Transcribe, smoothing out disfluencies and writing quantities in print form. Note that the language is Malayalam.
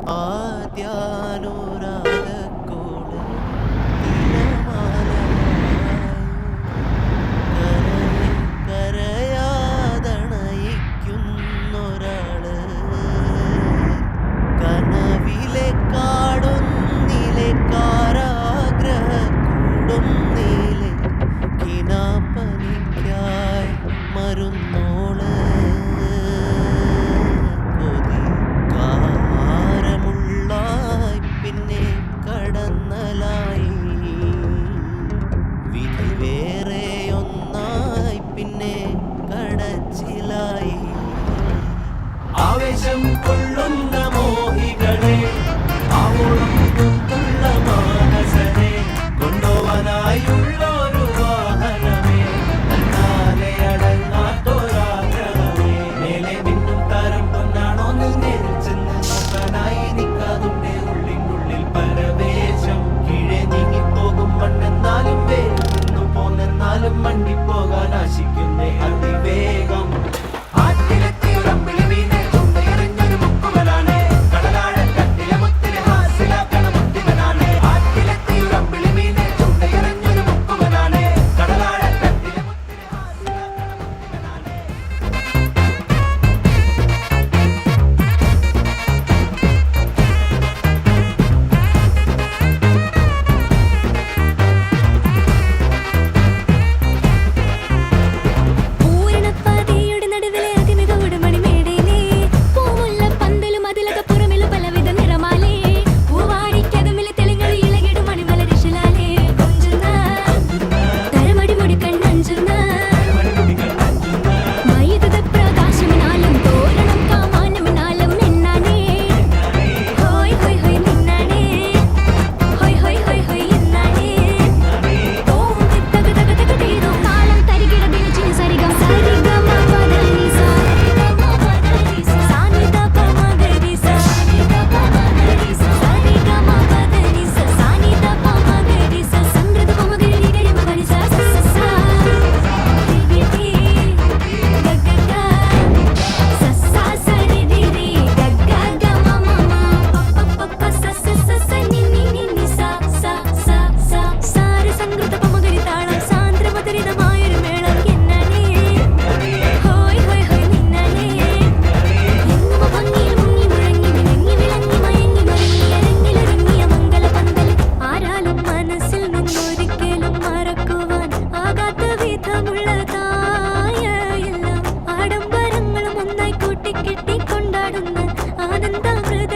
ആദ്യാനുരാഗക്കോള് കരയാതണയിക്കുന്നൊരാള് കനവിലെ കാടൊന്നിലെ കാരാഗ്രഹ കൂടൊന്നിലെ കിനാപ്പനിക്കായി മരുന്നോള് കാരമുള്ളായി പിന്നെ കടന്നലായി വിധി വേറെ ഒന്നായി പിന്നെ കടച്ചിലായി ആവേശം കൊള്ളുന്ന മോഹികളെ ആവോളം കൊണ്ടുള്ള മാനസനെ കൊണ്ടുപോവാനായുള്ളൊരു വാഹനമേ തന്നാലെ അടങ്ങാത്തൊരാഗ്രഹമേ മേലെ മിന്നും താരം പൊന്നാണോ നേരിൽ ചെന്ന് നോക്കാനായി നിൽക്കാതുണ്ടേ ഉള്ളിനുള്ളിൽ പരവേശം കീഴെ നീങ്ങിപ്പോകും മണ്ണെന്നാലും വേരിൽ നിന്നു പോന്നെന്നാലും മണ്ടിപ്പോകാൻ ആശിക്കുന്നേ അതിവേഗം ആഡംബരങ്ങളും ഒന്നായി കൂട്ടിക്കെട്ടി കൊണ്ടാടുന്ന ആനന്ദാമൃത